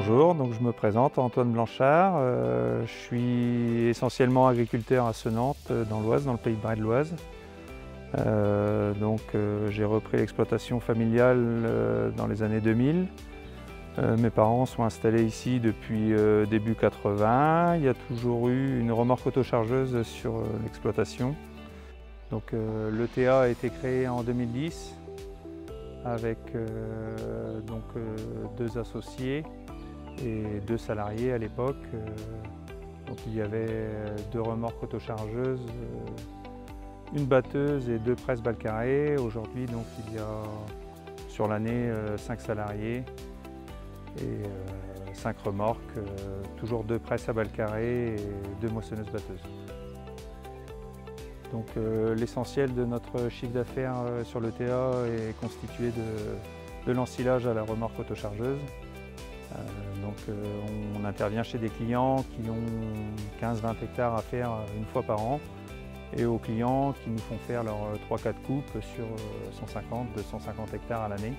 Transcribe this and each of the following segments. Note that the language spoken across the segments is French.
Bonjour, donc je me présente, Antoine Blanchard. Je suis essentiellement agriculteur à Senantes, dans l'Oise, dans le pays de Bray de l'Oise. J'ai repris l'exploitation familiale dans les années 2000. Mes parents sont installés ici depuis début 80. Il y a toujours eu une remorque autochargeuse sur l'exploitation. L'ETA a été créé en 2010 avec deux associés et 2 salariés à l'époque. Il y avait 2 remorques autochargeuses, une batteuse et 2 presses balles carrées. Aujourd'hui, il y a sur l'année 5 salariés et 5 remorques, toujours 2 presses à balles carrées et 2 moissonneuses batteuses. L'essentiel de notre chiffre d'affaires sur l'ETA est constitué de l'ensilage à la remorque autochargeuse. On intervient chez des clients qui ont 15-20 hectares à faire une fois par an et aux clients qui nous font faire leurs 3-4 coupes sur 150-250 hectares à l'année.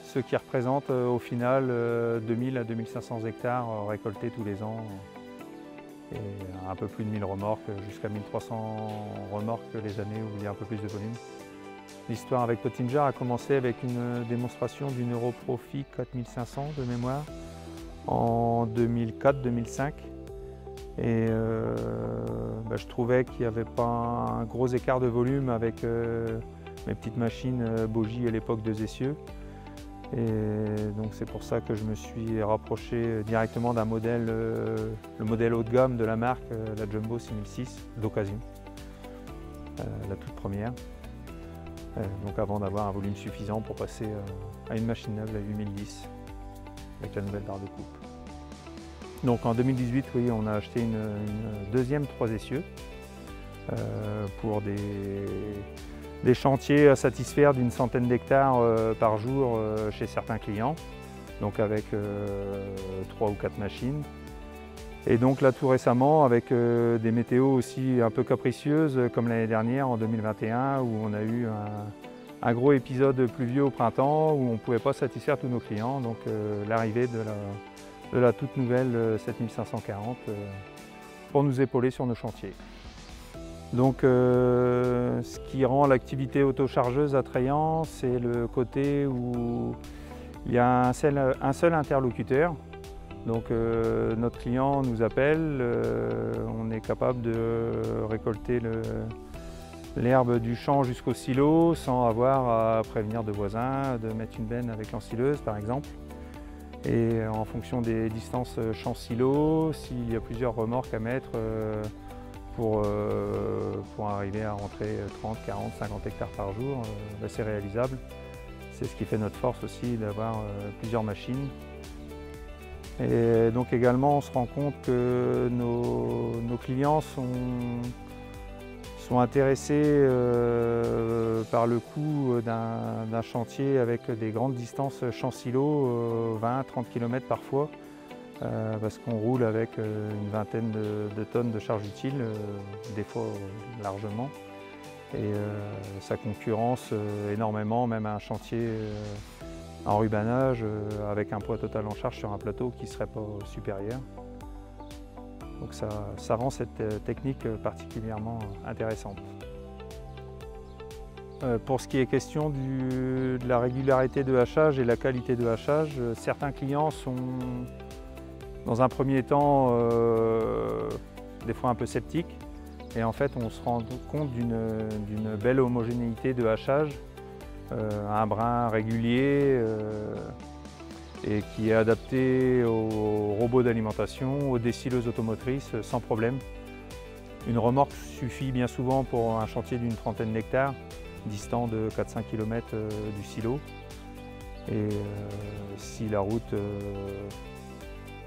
Ce qui représente au final 2000 à 2500 hectares récoltés tous les ans et un peu plus de 1000 remorques, jusqu'à 1300 remorques les années où il y a un peu plus de volume. L'histoire avec Pottinger a commencé avec une démonstration d'une Europrofi 4500 de mémoire en 2004-2005. Et je trouvais qu'il n'y avait pas un gros écart de volume avec mes petites machines Bogie à l'époque de Zessieux. Et donc c'est pour ça que je me suis rapproché directement d'un modèle, le modèle haut de gamme de la marque, la Jumbo 6006 d'occasion, la toute première. Avant d'avoir un volume suffisant pour passer à une machine neuve, la 8010, avec la nouvelle barre de coupe. En 2018, oui, on a acheté une deuxième 3 essieux pour des chantiers à satisfaire d'une centaine d'hectares par jour chez certains clients, avec 3 ou 4 machines. Et donc là tout récemment avec des météos aussi un peu capricieuses comme l'année dernière en 2021 où on a eu un gros épisode pluvieux au printemps où on ne pouvait pas satisfaire tous nos clients. L'arrivée de la toute nouvelle 7540 pour nous épauler sur nos chantiers. Ce qui rend l'activité autochargeuse attrayante, c'est le côté où il y a un seul interlocuteur. Notre client nous appelle, on est capable de récolter l'herbe du champ jusqu'au silo sans avoir à prévenir de voisins, de mettre une benne avec l'ensileuse par exemple. Et en fonction des distances champ-silo, s'il y a plusieurs remorques à mettre pour arriver à rentrer 30, 40, 50 hectares par jour, c'est réalisable. C'est ce qui fait notre force aussi d'avoir plusieurs machines. Et également on se rend compte que nos clients sont intéressés par le coût d'un chantier avec des grandes distances champ-silo, 20-30 km parfois, parce qu'on roule avec une vingtaine de tonnes de charge utile, des fois largement. Et ça concurrence énormément, même un chantier en rubanage avec un poids total en charge sur un plateau qui ne serait pas supérieur. Donc ça rend cette technique particulièrement intéressante. Pour ce qui est question de la régularité de hachage et la qualité de hachage, certains clients sont dans un premier temps des fois un peu sceptiques. Et en fait on se rend compte d'une belle homogénéité de hachage. Un brin régulier et qui est adapté aux robots d'alimentation, aux décileuses automotrices sans problème. Une remorque suffit bien souvent pour un chantier d'une trentaine d'hectares, distant de 4-5 km du silo. Et si la route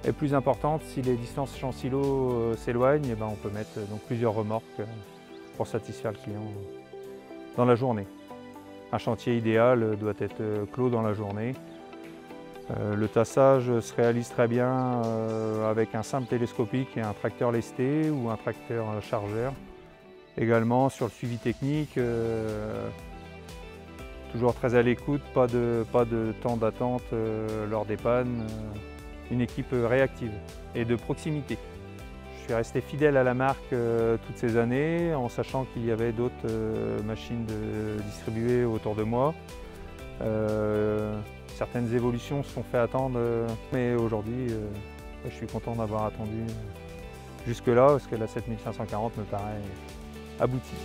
est plus importante, si les distances champ-silo s'éloignent, on peut mettre plusieurs remorques pour satisfaire le client dans la journée. Un chantier idéal doit être clos dans la journée. Le tassage se réalise très bien avec un simple télescopique et un tracteur lesté ou un tracteur chargeur. Également sur le suivi technique, toujours très à l'écoute, pas de temps d'attente lors des pannes. une équipe réactive et de proximité. Je suis resté fidèle à la marque toutes ces années, en sachant qu'il y avait d'autres machines distribuées autour de moi. Certaines évolutions se sont fait attendre, mais aujourd'hui, je suis content d'avoir attendu jusque-là, parce que la 7540 me paraît aboutie.